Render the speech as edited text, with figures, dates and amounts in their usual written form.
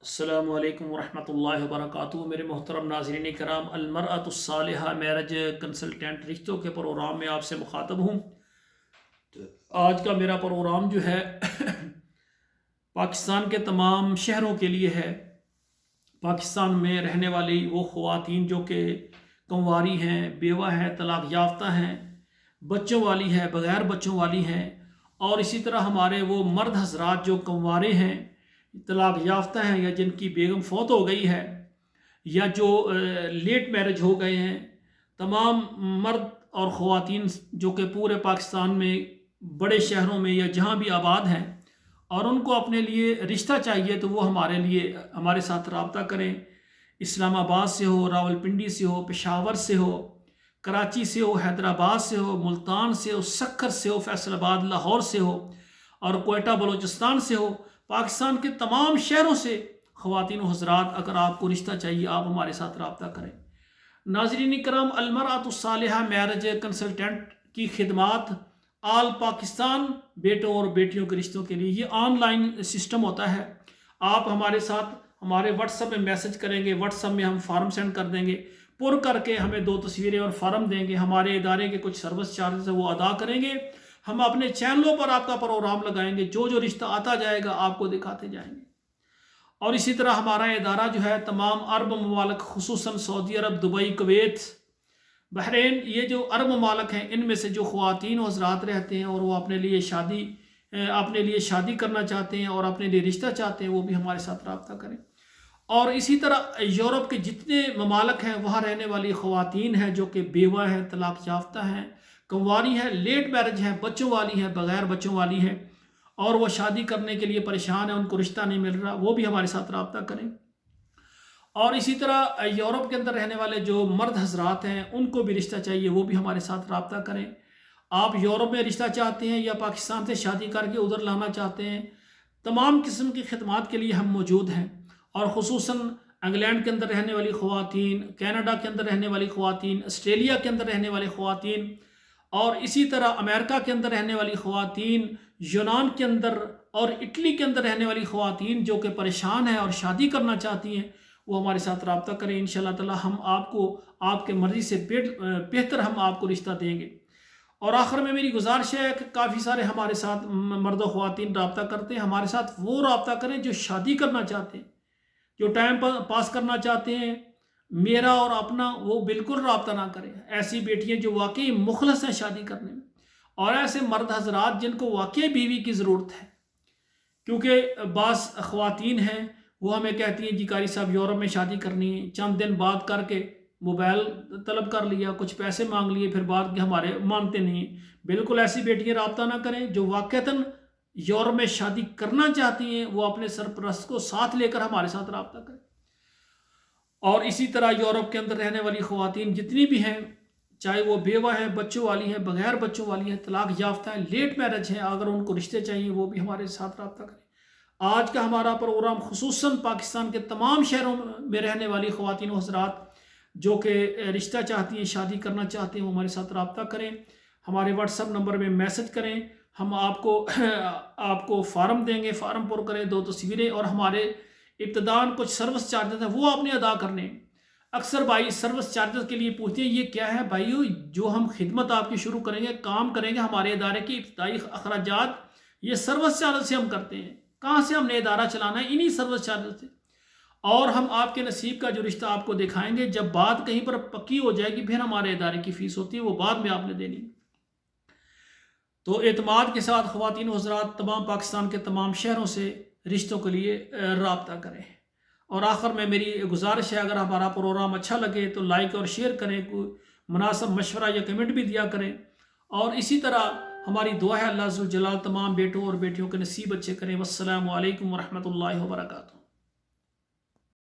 السلام علیکم ورحمۃ اللہ وبرکاتہ۔ میرے محترم ناظرین کرام، المرأۃ الصالحہ میرج کنسلٹنٹ رشتوں کے پروگرام میں آپ سے مخاطب ہوں۔ آج کا میرا پروگرام جو ہے پاکستان کے تمام شہروں کے لیے ہے۔ پاکستان میں رہنے والی وہ خواتین جو کہ کنواری ہیں، بیوہ ہیں، طلاق یافتہ ہیں، بچوں والی ہے، بغیر بچوں والی ہیں، اور اسی طرح ہمارے وہ مرد حضرات جو کنوارے ہیں، طلاق یافتہ ہیں، یا جن کی بیگم فوت ہو گئی ہے، یا جو لیٹ میرج ہو گئے ہیں، تمام مرد اور خواتین جو کہ پورے پاکستان میں بڑے شہروں میں یا جہاں بھی آباد ہیں اور ان کو اپنے لیے رشتہ چاہیے، تو وہ ہمارے ساتھ رابطہ کریں۔ اسلام آباد سے ہو، راولپنڈی سے ہو، پشاور سے ہو، کراچی سے ہو، حیدرآباد سے ہو، ملتان سے ہو، سکھر سے ہو، فیصل آباد لاہور سے ہو، اور کوئٹہ بلوچستان سے ہو، پاکستان کے تمام شہروں سے خواتین و حضرات، اگر آپ کو رشتہ چاہیے آپ ہمارے ساتھ رابطہ کریں۔ ناظرین کرام، المرأۃ الصالحہ میرج کنسلٹنٹ کی خدمات آل پاکستان بیٹوں اور بیٹیوں کے رشتوں کے لیے، یہ آن لائن سسٹم ہوتا ہے۔ آپ ہمارے ساتھ ہمارے واٹس ایپ میں میسج کریں گے، واٹس ایپ میں ہم فارم سینڈ کر دیں گے، پر کر کے ہمیں 2 تصویریں اور فارم دیں گے، ہمارے ادارے کے کچھ سروس چارجز وہ ادا کریں گے، ہم اپنے چینلوں پر آپ کا پروگرام لگائیں گے، جو رشتہ آتا جائے گا آپ کو دکھاتے جائیں گے۔ اور اسی طرح ہمارا ادارہ جو ہے تمام عرب ممالک، خصوصاً سعودی عرب، دبئی، کویت، بحرین، یہ جو عرب ممالک ہیں، ان میں سے جو خواتین و حضرات رہتے ہیں اور وہ اپنے لیے شادی کرنا چاہتے ہیں اور اپنے لیے رشتہ چاہتے ہیں، وہ بھی ہمارے ساتھ رابطہ کریں۔ اور اسی طرح یورپ کے جتنے ممالک ہیں وہاں رہنے والی خواتین ہیں جو کہ بیوہ ہیں، طلاق یافتہ ہیں، کنواری ہیں، لیٹ میرج ہیں، بچوں والی ہیں، بغیر بچوں والی ہیں، اور وہ شادی کرنے کے لیے پریشان ہیں، ان کو رشتہ نہیں مل رہا، وہ بھی ہمارے ساتھ رابطہ کریں۔ اور اسی طرح یورپ کے اندر رہنے والے جو مرد حضرات ہیں ان کو بھی رشتہ چاہیے، وہ بھی ہمارے ساتھ رابطہ کریں۔ آپ یورپ میں رشتہ چاہتے ہیں یا پاکستان سے شادی کر کے ادھر لانا چاہتے ہیں، تمام قسم کی خدمات کے لیے ہم موجود ہیں۔ اور خصوصاً انگلینڈ کے اندر رہنے والی خواتین، کینیڈا کے اندر رہنے والی خواتین، آسٹریلیا کے اندر رہنے والی خواتین، اور اسی طرح امریکہ کے اندر رہنے والی خواتین، یونان کے اندر اور اٹلی کے اندر رہنے والی خواتین جو کہ پریشان ہیں اور شادی کرنا چاہتی ہیں، وہ ہمارے ساتھ رابطہ کریں۔ انشاءاللہ تعالی ہم آپ کو آپ کے مرضی سے بہتر ہم آپ کو رشتہ دیں گے۔ اور آخر میں میری گزارش ہے کہ کافی سارے ہمارے ساتھ مرد و خواتین رابطہ کرتے ہیں، ہمارے ساتھ وہ رابطہ کریں جو شادی کرنا چاہتے ہیں، جو ٹائم پاس کرنا چاہتے ہیں، میرا اور اپنا، وہ بالکل رابطہ نہ کریں۔ ایسی بیٹیاں جو واقعی مخلص ہیں شادی کرنے میں، اور ایسے مرد حضرات جن کو واقعی بیوی کی ضرورت ہے، کیونکہ بعض خواتین ہیں وہ ہمیں کہتی ہیں جی قاری صاحب یورپ میں شادی کرنی ہے، چند دن بات کر کے موبائل طلب کر لیا، کچھ پیسے مانگ لیے، پھر بعد کے ہمارے مانتے نہیں ہیں۔ بالکل ایسی بیٹیاں رابطہ نہ کریں۔ جو واقعتاً یورپ میں شادی کرنا چاہتی ہیں وہ اپنے سرپرست کو ساتھ لے کر ہمارے ساتھ رابطہ کریں۔ اور اسی طرح یورپ کے اندر رہنے والی خواتین جتنی بھی ہیں، چاہے وہ بیوہ ہیں، بچوں والی ہیں، بغیر بچوں والی ہیں، طلاق یافتہ ہیں، لیٹ میرج ہیں، اگر ان کو رشتے چاہیے وہ بھی ہمارے ساتھ رابطہ کریں۔ آج کا ہمارا پروگرام خصوصاً پاکستان کے تمام شہروں میں رہنے والی خواتین و حضرات جو کہ رشتہ چاہتی ہیں، شادی کرنا چاہتے ہیں، وہ ہمارے ساتھ رابطہ کریں، ہمارے واٹس ایپ نمبر میں میسج کریں، ہم آپ کو فارم دیں گے، فارم پر کریں، 2 تصویریں، اور ہمارے ابتداً کچھ سروس چارجز ہیں وہ آپ نے ادا کرنے۔ اکثر بھائی سروس چارجز کے لیے پوچھتے ہیں یہ کیا ہے؟ بھائیو، جو ہم خدمت آپ کی شروع کریں گے، کام کریں گے، ہمارے ادارے کی ابتدائی اخراجات یہ سروس چارجز سے ہم کرتے ہیں۔ کہاں سے ہم نے ادارہ چلانا ہے؟ انہی سروس چارجز سے۔ اور ہم آپ کے نصیب کا جو رشتہ آپ کو دکھائیں گے، جب بات کہیں پر پکی ہو جائے گی پھر ہمارے ادارے کی فیس ہوتی ہے، وہ بعد میں آپ نے دینی۔ تو اعتماد کے ساتھ خواتین و حضرات تمام پاکستان کے تمام شہروں سے رشتوں کے لیے رابطہ کریں۔ اور آخر میں میری گزارش ہے، اگر ہمارا پروگرام اچھا لگے تو لائک اور شیئر کریں، کوئی مناسب مشورہ یا کمنٹ بھی دیا کریں۔ اور اسی طرح ہماری دعا ہے اللہ ذوالجلال تمام بیٹوں اور بیٹیوں کے نصیب اچھے کریں۔ والسلام علیکم ورحمۃ اللہ وبرکاتہ۔